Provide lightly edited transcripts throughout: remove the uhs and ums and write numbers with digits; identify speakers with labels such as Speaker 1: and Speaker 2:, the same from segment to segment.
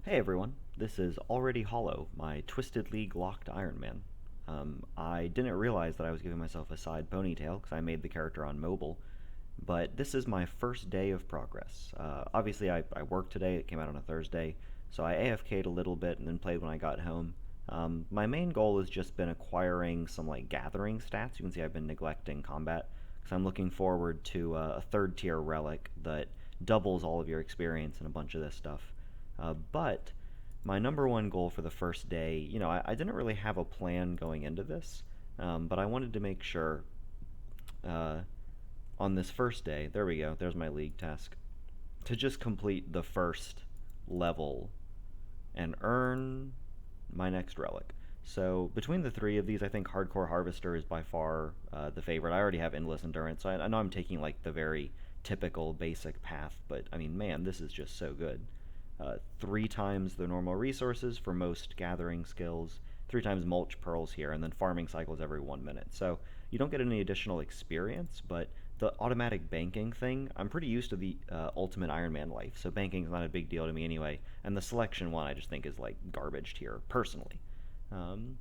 Speaker 1: Hey everyone, this is Already Hollow, my Twisted League locked Iron Man. I didn't realize that I was giving myself a side ponytail because I made the character on mobile, but this is my first day of progress. Obviously, I worked today, it came out on a Thursday, so I AFK'd a little bit and then played when I got home. My main goal has just been acquiring some like gathering stats. You can see I've been neglecting combat because I'm looking forward to a third tier relic that doubles all of your experience and a bunch of this stuff. But my number one goal for the first day, I didn't really have a plan going into this, but I wanted to make sure uh, on this first day, there we go, there's my league task, to just complete the first level and earn my next relic. So between the three of these, I think Hardcore Harvester is by far the favorite. I already have Endless Endurance, so I know I'm taking like the very typical basic path, but I mean, man, this is just so good. Three times the normal resources for most gathering skills, three times mulch pearls here, and then farming cycles every 1 minute. So you don't get any additional experience, but the automatic banking thing, I'm pretty used to the Ultimate Iron Man life, so banking's not a big deal to me anyway. And the selection one I just think is like garbage tier, personally. Um,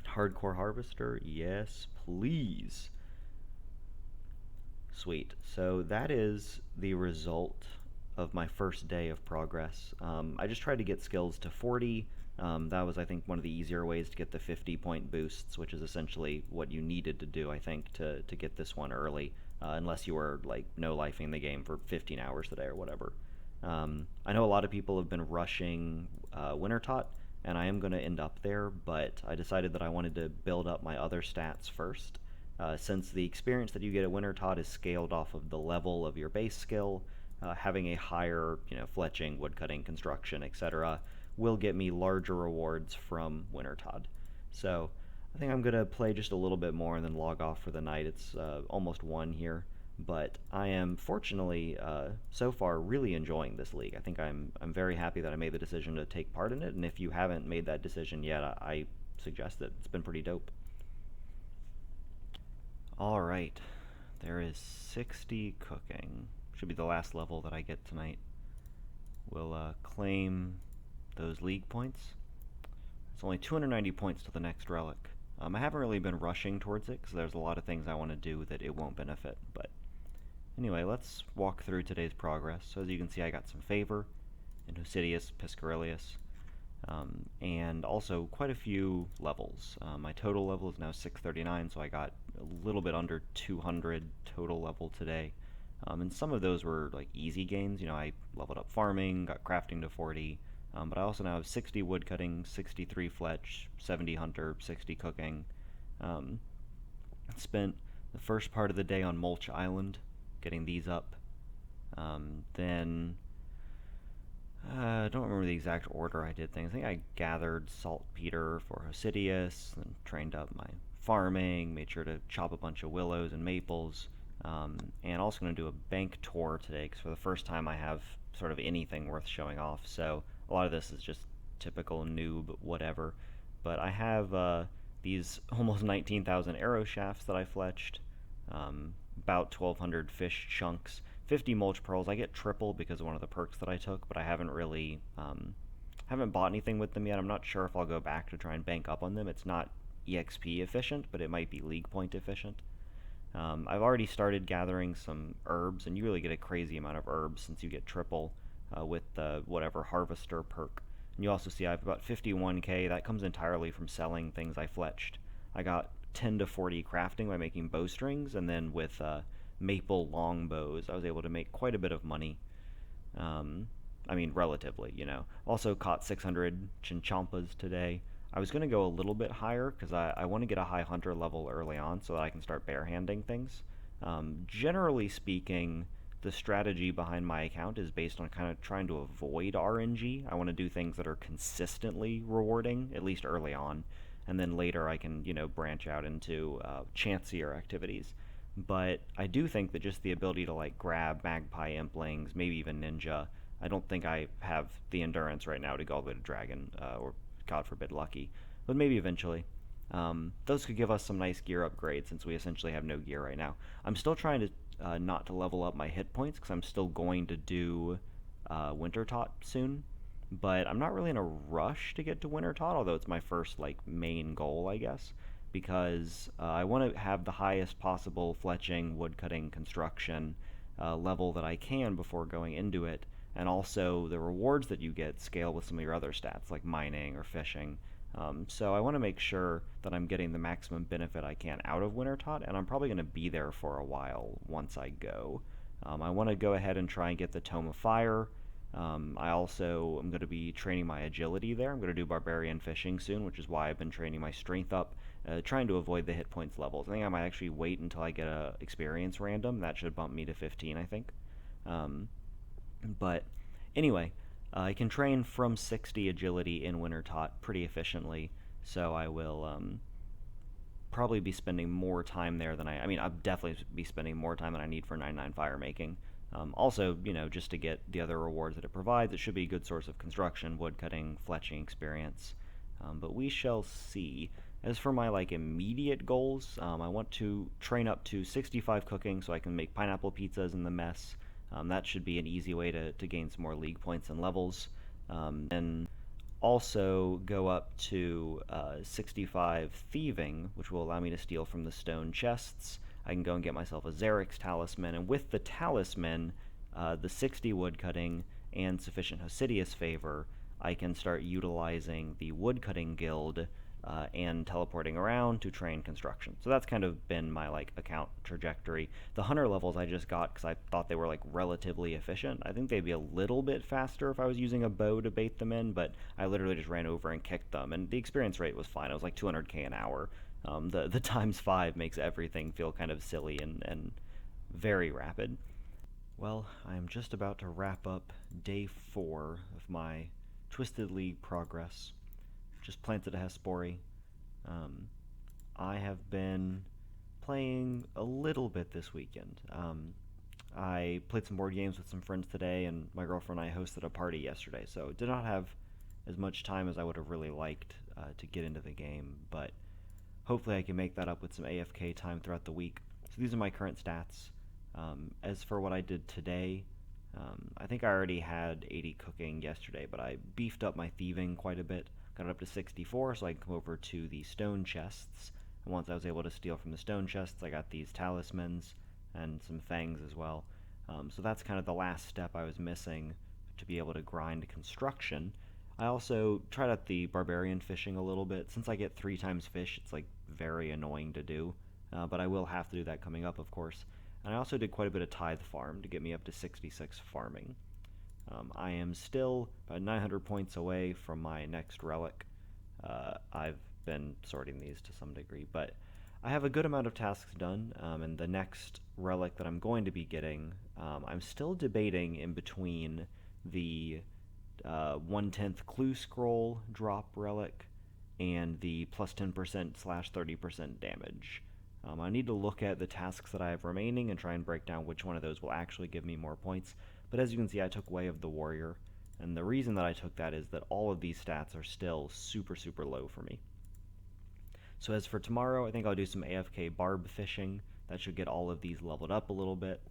Speaker 1: Hardcore Harvester, yes, please. Sweet. So that is the result of my first day of progress. I just tried to get skills to 40. That was, I think, one of the easier ways to get the 50-point boosts, which is essentially what you needed to do, I think, to get this one early, unless you were, like, no-lifing the game for 15 hours today or whatever. I know a lot of people have been rushing Wintertot, and I am going to end up there, but I decided that I wanted to build up my other stats first. Since the experience that you get at Wintertot is scaled off of the level of your base skill, having a higher, fletching, woodcutting, construction, etc., will get me larger rewards from Wintertot. So I think I'm gonna play just a little bit more and then log off for the night. It's almost 1 here, but I am fortunately so far really enjoying this league. I think I'm very happy that I made the decision to take part in it, and if you haven't made that decision yet, I suggest it. It's been pretty dope. All right, there is 60 cooking. Should be the last level that I get tonight. We'll claim those league points. It's only 290 points to the next relic. I haven't really been rushing towards it because there's a lot of things I want to do that it won't benefit. But anyway, let's walk through today's progress. So as you can see, I got some favor in Hosidius, Piscarilius, and also quite a few levels. My total level is now 639, so I got a little bit under 200 total level today. And some of those were like easy gains. I leveled up farming, got crafting to 40, but I also now have 60 woodcutting, 63 fletch, 70 hunter, 60 cooking. Um, Spent the first part of the day on Mulch Island, getting these up. Then I don't remember the exact order I did things. I think I gathered saltpeter for Hosidius, and trained up my farming, made sure to chop a bunch of willows and maples, and also going to do a bank tour today because for the first time I have sort of anything worth showing off. So a lot of this is just typical noob whatever. But I have these almost 19,000 arrow shafts that I fletched, about 1,200 fish chunks, 50 mulch pearls. I get triple because of one of the perks that I took, but I haven't really haven't bought anything with them yet. I'm not sure if I'll go back to try and bank up on them. It's not EXP efficient, but it might be league point efficient. I've already started gathering some herbs, and you really get a crazy amount of herbs since you get triple with the whatever harvester perk. And you also see I have about 51k. That comes entirely from selling things I fletched. I got 10 to 40 crafting by making bowstrings, and then with maple longbows, I was able to make quite a bit of money. I mean, relatively. Also caught 600 chinchompas today. I was going to go a little bit higher because I want to get a high hunter level early on so that I can start barehanding things. Generally speaking, the strategy behind my account is based on kind of trying to avoid RNG. I want to do things that are consistently rewarding, at least early on, and then later I can, branch out into chancier activities. But I do think that just the ability to like grab magpie implings, maybe even ninja. I don't think I have the endurance right now to go all the way to dragon, or God forbid lucky, but maybe eventually. Those could give us some nice gear upgrades since we essentially have no gear right now. I'm still trying to not to level up my hit points because I'm still going to do Winter Tot soon. but I'm not really in a rush to get to Winter Tot, although it's my first like main goal, I guess, because I want to have the highest possible fletching, woodcutting, construction level that I can before going into it, and also the rewards that you get scale with some of your other stats like mining or fishing. So I want to make sure that I'm getting the maximum benefit I can out of Winter Tot, and I'm probably going to be there for a while once I go. I want to go ahead and try and get the Tome of Fire. I also am going to be training my agility there. I'm going to do barbarian fishing soon, which is why I've been training my strength up, trying to avoid the hit points levels. I think I might actually wait until I get a experience random. That should bump me to 15, I think. Um, but anyway, I can train from 60 agility in Winter Tot pretty efficiently, so I will probably be spending more time there than I mean, I'll definitely be spending more time than I need for 99 fire making. Also, just to get the other rewards that it provides, it should be a good source of construction, woodcutting, fletching experience. But we shall see. As for my immediate goals, I want to train up to 65 cooking so I can make pineapple pizzas in the mess. That should be an easy way to gain some more league points and levels. And also go up to 65 thieving, which will allow me to steal from the stone chests. I can go and get myself a Xerix talisman, and with the talisman, the 60 woodcutting, and sufficient Hosidius favor, I can start utilizing the woodcutting guild and teleporting around to train construction. So that's kind of been my account trajectory. The hunter levels I just got because I thought they were relatively efficient. I think they'd be a little bit faster if I was using a bow to bait them in, but I literally just ran over and kicked them, and the experience rate was fine. It was like 200k an hour. The times 5 makes everything feel kind of silly and very rapid. Well, I am just about to wrap up day 4 of my Twisted League progress. Just planted a Hespori. I have been playing a little bit this weekend. I played some board games with some friends today, and my girlfriend and I hosted a party yesterday, so did not have as much time as I would have really liked to get into the game, but hopefully I can make that up with some AFK time throughout the week. So these are my current stats. As for what I did today, I think I already had 80 cooking yesterday, but I beefed up my thieving quite a bit. Got it up to 64 so I can come over to the stone chests. And once I was able to steal from the stone chests, I got these talismans and some fangs as well. So that's kind of the last step I was missing to be able to grind construction. I also tried out the barbarian fishing a little bit. Since I get 3 times fish, it's very annoying to do. But I will have to do that coming up, of course. And I also did quite a bit of tithe farm to get me up to 66 farming. I am still about 900 points away from my next relic. I've been sorting these to some degree, but I have a good amount of tasks done, and the next relic that I'm going to be getting, I'm still debating in between the 1/10 clue scroll drop relic and the plus 10%/30% damage. I need to look at the tasks that I have remaining and try and break down which one of those will actually give me more points. But as you can see, I took Way of the Warrior, and the reason that I took that is that all of these stats are still super, super low for me. So as for tomorrow, I think I'll do some AFK barb fishing. That should get all of these leveled up a little bit.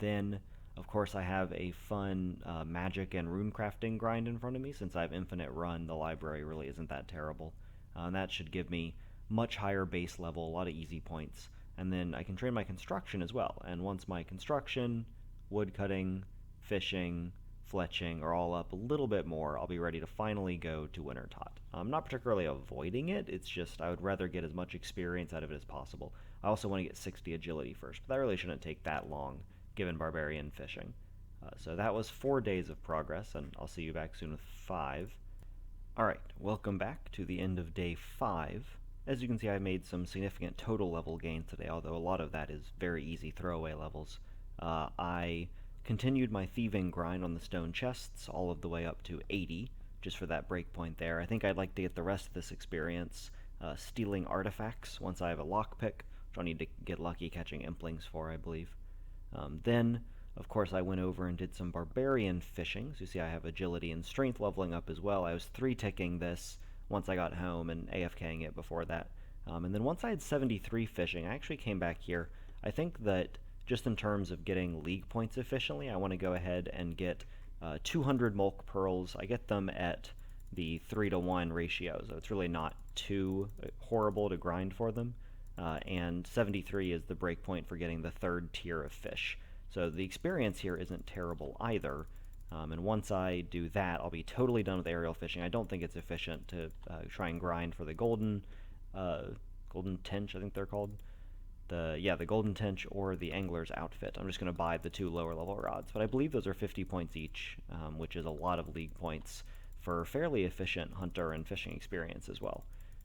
Speaker 1: Then, of course, I have a fun magic and rune crafting grind in front of me. Since I have infinite run, the library really isn't that terrible. And that should give me much higher base level, a lot of easy points. And then I can train my construction as well. And once my construction, woodcutting, fishing, fletching are all up a little bit more, I'll be ready to finally go to Winter Tot. I'm not particularly avoiding it, it's just I would rather get as much experience out of it as possible. I also want to get 60 agility first, but that really shouldn't take that long, given barbarian fishing. So that was 4 days of progress, and I'll see you back soon with 5. Alright, welcome back to the end of day 5. As you can see, I made some significant total level gains today, although a lot of that is very easy throwaway levels. I continued my thieving grind on the stone chests all of the way up to 80, just for that breakpoint there. I think I'd like to get the rest of this experience stealing artifacts once I have a lockpick, which I'll need to get lucky catching implings for, I believe. Then, of course, I went over and did some barbarian fishing. So you see I have agility and strength leveling up as well. I was 3-ticking this once I got home and AFKing it before that. And then once I had 73 fishing, I actually came back here. I think that just in terms of getting league points efficiently, I want to go ahead and get 200 Mulk Pearls. I get them at the 3-to-1 ratio, so it's really not too horrible to grind for them. And 73 is the breakpoint for getting the third tier of fish. So the experience here isn't terrible either. And once I do that, I'll be totally done with aerial fishing. I don't think it's efficient to try and grind for the golden tench, I think they're called. The golden tench or the angler's outfit. I'm just going to buy the 2 lower level rods, but I believe those are 50 points each, which is a lot of league points for fairly efficient hunter and fishing experience as well.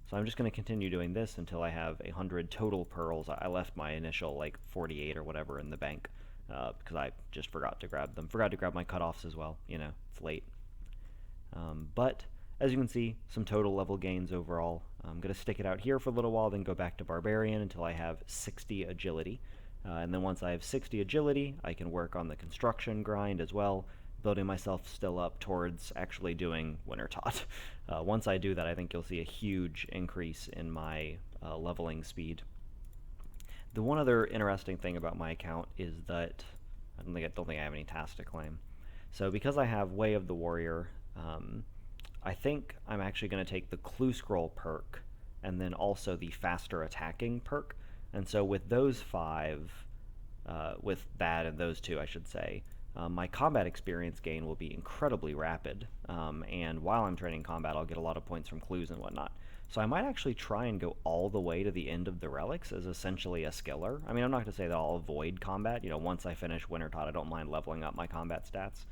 Speaker 1: So I'm just going to continue doing this until I have 100 total pearls. I left my initial like 48 or whatever in the bank because I just forgot to grab them. Forgot to grab my cutoffs as well. It's late. But as you can see, some total level gains overall. I'm going to stick it out here for a little while, then go back to Barbarian until I have 60 agility. And then once I have 60 agility, I can work on the construction grind as well, building myself still up towards actually doing Winter Tot. Once I do that, I think you'll see a huge increase in my leveling speed. The one other interesting thing about my account is that I don't think I have any tasks to claim. So because I have Way of the Warrior, I think I'm actually going to take the Clue Scroll perk and then also the Faster Attacking perk. And so with those 5, with that and those 2, I should say, my combat experience gain will be incredibly rapid. And while I'm training combat, I'll get a lot of points from clues and whatnot. So I might actually try and go all the way to the end of the relics as essentially a skiller. I mean, I'm not going to say that I'll avoid combat. Once I finish Winter Tot, I don't mind leveling up my combat stats.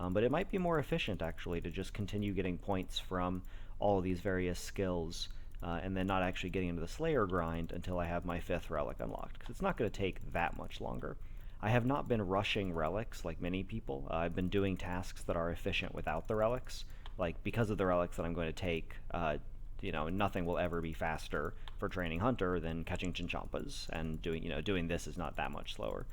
Speaker 1: But it might be more efficient, actually, to just continue getting points from all of these various skills and then not actually getting into the Slayer grind until I have my 5th relic unlocked, because it's not going to take that much longer. I have not been rushing relics like many people. I've been doing tasks that are efficient without the relics. Like, because of the relics that I'm going to take, nothing will ever be faster for training Hunter than catching Chinchampas, and doing this is not that much slower.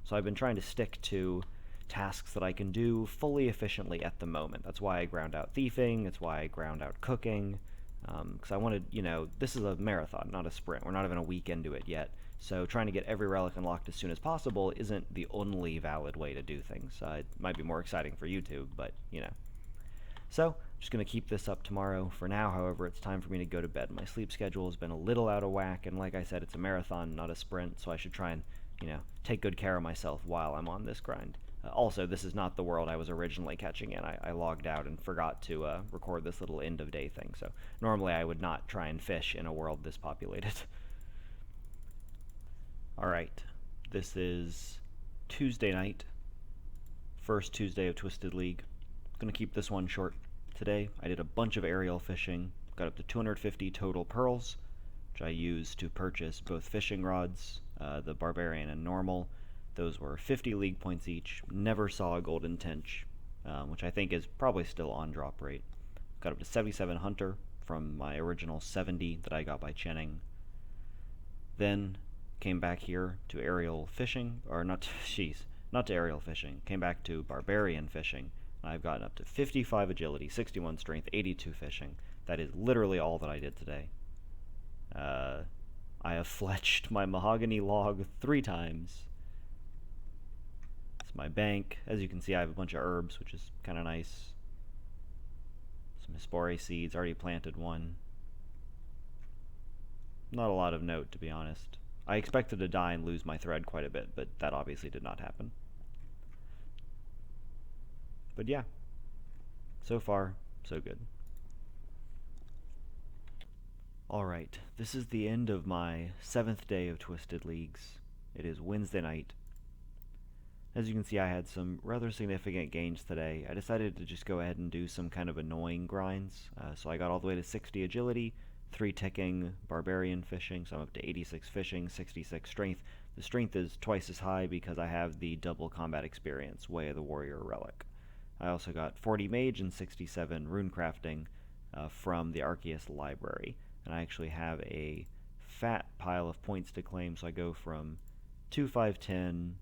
Speaker 1: So I've been trying to stick to tasks that I can do fully efficiently at the moment. That's why I ground out thieving, that's why I ground out cooking, because I wanted, this is a marathon, not a sprint. We're not even a week into it yet, so trying to get every relic unlocked as soon as possible isn't the only valid way to do things. It might be more exciting for YouTube, but, So, I'm just going to keep this up tomorrow. For now, however, it's time for me to go to bed. My sleep schedule has been a little out of whack, and like I said, it's a marathon, not a sprint, so I should try and, take good care of myself while I'm on this grind. Also, this is not the world I was originally catching in. I logged out and forgot to record this little end of day thing, so normally I would not try and fish in a world this populated. Alright, this is Tuesday night, first Tuesday of Twisted League. I'm going to keep this one short. Today, I did a bunch of aerial fishing, got up to 250 total pearls, which I used to purchase both fishing rods, the Barbarian and normal. Those were 50 league points each. Never saw a golden tench, which I think is probably still on drop rate. Got up to 77 hunter from my original 70 that I got by chinning. Then came back here to aerial fishing, or not to aerial fishing. Came back to Barbarian fishing. I've gotten up to 55 agility, 61 strength, 82 fishing. That is literally all that I did today. I have fletched my mahogany log 3 times. It's my bank. As you can see, I have a bunch of herbs, which is kind of nice. Some Hispore seeds, already planted one. Not a lot of note, to be honest. I expected to die and lose my thread quite a bit, but that obviously did not happen. But yeah, so far, so good. Alright, this is the end of my 7th day of Twisted Leagues. It is Wednesday night. As you can see, I had some rather significant gains today. I decided to just go ahead and do some kind of annoying grinds. So I got all the way to 60 agility, 3 ticking, Barbarian fishing, so I'm up to 86 fishing, 66 strength. The strength is twice as high because I have the double combat experience, Way of the Warrior relic. I also got 40 mage and 67 rune crafting from the Arceus library. And I actually have a fat pile of points to claim, so I go from 2510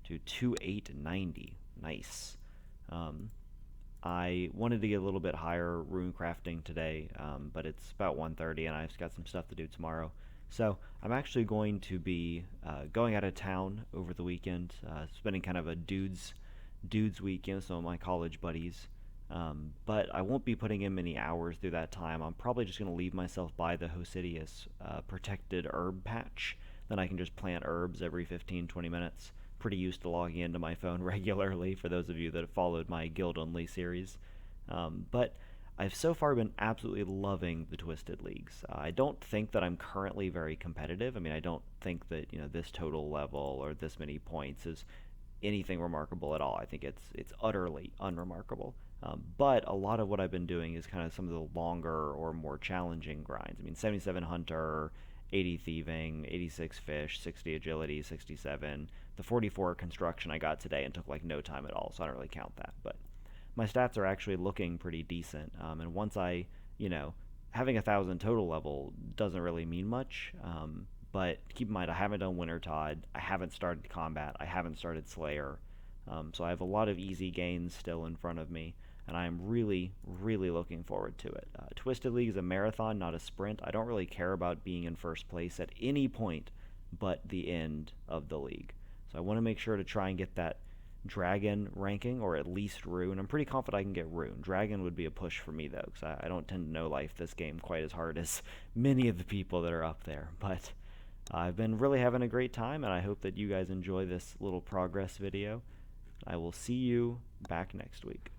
Speaker 1: to 2890. Nice. I wanted to get a little bit higher rune crafting today, but it's about 1:30 and I've got some stuff to do tomorrow. So I'm actually going to be going out of town over the weekend, spending kind of a dude's Dudes Week, some of my college buddies. But I won't be putting in many hours through that time. I'm probably just going to leave myself by the Hosidius protected herb patch. Then I can just plant herbs every 15, 20 minutes. Pretty used to logging into my phone regularly for those of you that have followed my Guild Only series. But I've so far been absolutely loving the Twisted Leagues. I don't think that I'm currently very competitive. I mean, I don't think that this total level or this many points is anything remarkable at all. I think it's utterly unremarkable. But a lot of what I've been doing is kind of some of the longer or more challenging grinds. I mean, 77 hunter, 80 thieving, 86 fish, 60 agility, 67. The 44 construction I got today and took like no time at all, so I don't really count that. But my stats are actually looking pretty decent. And once having 1,000 total level doesn't really mean much. But keep in mind, I haven't done Wintertod, I haven't started Combat, I haven't started Slayer. So I have a lot of easy gains still in front of me, and I am really, really looking forward to it. Twisted League is a marathon, not a sprint. I don't really care about being in first place at any point but the end of the league. So I want to make sure to try and get that Dragon ranking, or at least Rune. I'm pretty confident I can get Rune. Dragon would be a push for me, though, because I don't tend to know life this game quite as hard as many of the people that are up there. But I've been really having a great time, and I hope that you guys enjoy this little progress video. I will see you back next week.